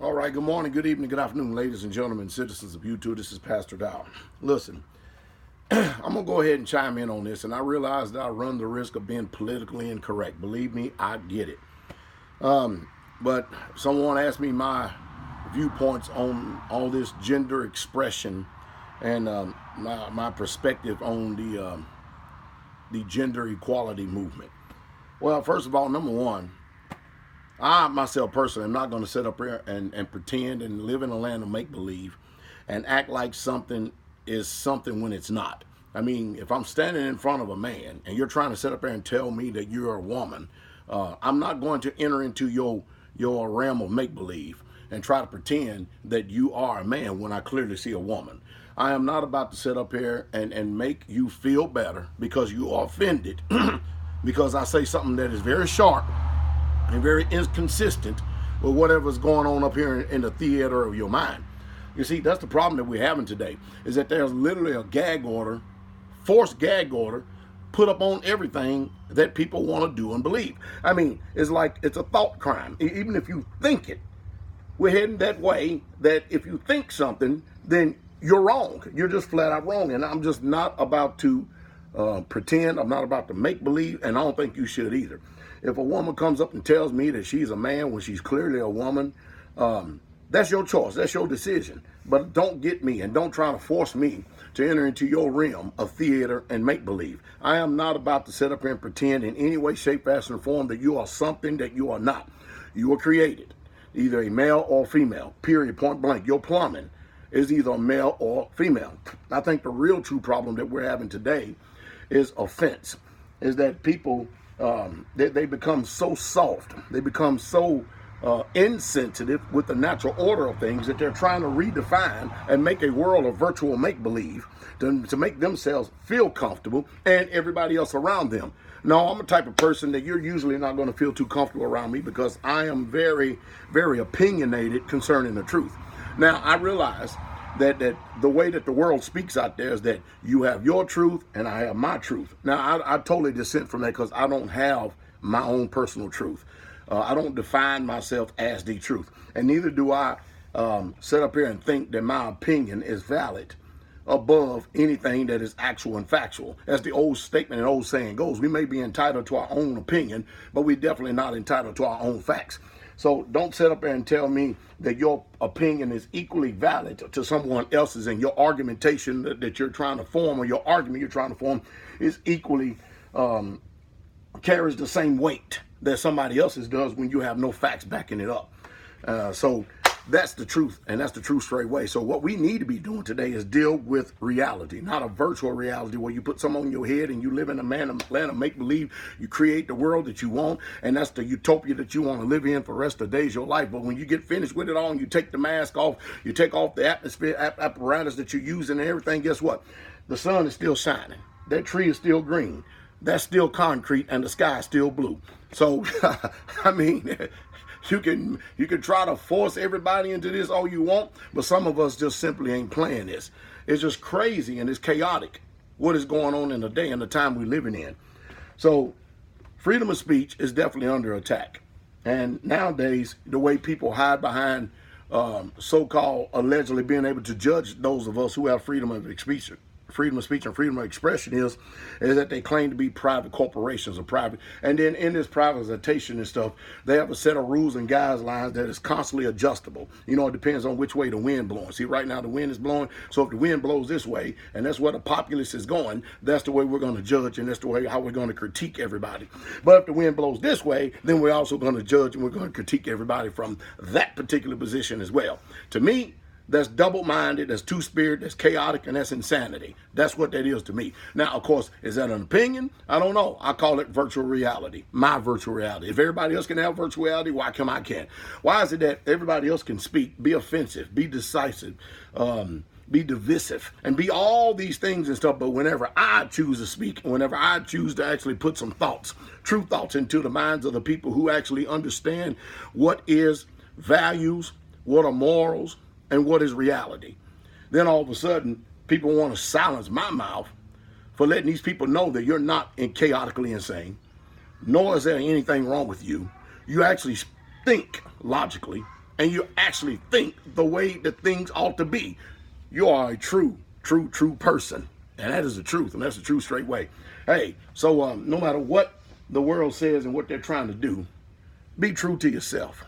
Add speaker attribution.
Speaker 1: All right, good morning, good evening, good afternoon, ladies and gentlemen, citizens of YouTube. This is Pastor Dowell. Listen, I'm going to go ahead and chime in on this, and I realize that I run the risk of being politically incorrect. Believe me, I get it. But someone asked me my viewpoints on all this gender expression and my perspective on the gender equality movement. Well, first of all, number one, I myself personally am not going to sit up here and pretend and live in a land of make-believe and act like something is something when it's not. I mean, if I'm standing in front of a man and you're trying to sit up there and tell me that you're a woman, I'm not going to enter into your realm of make-believe and try to pretend that you are a man when I clearly see a woman. I am not about to sit up here and make you feel better because you are offended because I say something that is very sharp and very inconsistent with whatever's going on up here in the theater of your mind. You see, that's the problem that we're having today, is that there's literally a gag order, forced gag order, put up on everything that people want to do and believe. I mean, it's like it's a thought crime. Even if you think it, we're heading that way that if you think something, then you're wrong. You're just flat out wrong. And I'm just not about to pretend. I'm not about to make believe, and I don't think you should either. If a woman comes up and tells me that she's a man when she's clearly a woman, that's your choice. That's your decision. But don't get me and don't try to force me to enter into your realm of theater and make-believe. I am not about to sit up here and pretend in any way, shape, fashion, or form that you are something that you are not. You were created either a male or female, period, point blank. Your plumbing is either a male or female. I think the real true problem that we're having today is offense, is that people they become so soft, they become so insensitive with the natural order of things that they're trying to redefine and make a world of virtual make-believe to make themselves feel comfortable and everybody else around them. No, I'm a type of person that you're usually not going to feel too comfortable around me because I am very, very opinionated concerning the truth. Now, I realize that the way that the world speaks out there is that you have your truth and I have my truth. Now, I totally dissent from that because I don't have my own personal truth. I don't define myself as the truth. And neither do I sit up here and think that my opinion is valid above anything that is actual and factual. As the old statement and old saying goes, we may be entitled to our own opinion, but we're definitely not entitled to our own facts. So don't sit up there and tell me that your opinion is equally valid to someone else's and your argumentation that you're trying to form or your argument you're trying to form is equally carries the same weight that somebody else's does when you have no facts backing it up. So that's the truth, and that's the truth straight way. So what we need to be doing today is deal with reality, not a virtual reality where you put something on your head and you live in a land of make-believe. You create the world that you want, and that's the utopia that you want to live in for the rest of the days of your life. But when you get finished with it all and you take the mask off, you take off the atmosphere apparatus that you're using and everything, guess what? The sun is still shining. That tree is still green. That's still concrete, and the sky is still blue. So, I mean, you can try to force everybody into this all you want, but some of us just simply ain't playing this. It's just crazy and it's chaotic what is going on in the day and the time we're living in. So freedom of speech is definitely under attack. And nowadays, the way people hide behind so-called allegedly being able to judge those of us who have freedom of speech and freedom of expression is that they claim to be private corporations or private. And then in this privatization and stuff, they have a set of rules and guidelines that is constantly adjustable. You know, it depends on which way the wind blowing. See, right now the wind is blowing. So if the wind blows this way, and that's where the populace is going, that's the way we're going to judge, and that's the way how we're going to critique everybody. But if the wind blows this way, then we're also going to judge and we're going to critique everybody from that particular position as well. To me, that's double-minded, that's two-spirit, that's chaotic, and that's insanity. That's what that is to me. Now, of course, is that an opinion? I don't know. I call it virtual reality, my virtual reality. If everybody else can have virtual reality, why come I can't? Why is it that everybody else can speak, be offensive, be decisive, be divisive, and be all these things and stuff, but whenever I choose to speak, whenever I choose to actually put some thoughts, true thoughts into the minds of the people who actually understand what is values, what are morals, and what is reality, then all of a sudden people want to silence my mouth for letting these people know that you're not chaotically insane, nor is there anything wrong with you. You actually think logically, and you actually think the way that things ought to be, you are a true person. And that is the truth, and that's the true straight way. Hey, so no matter what the world says and what they're trying to do, be true to yourself.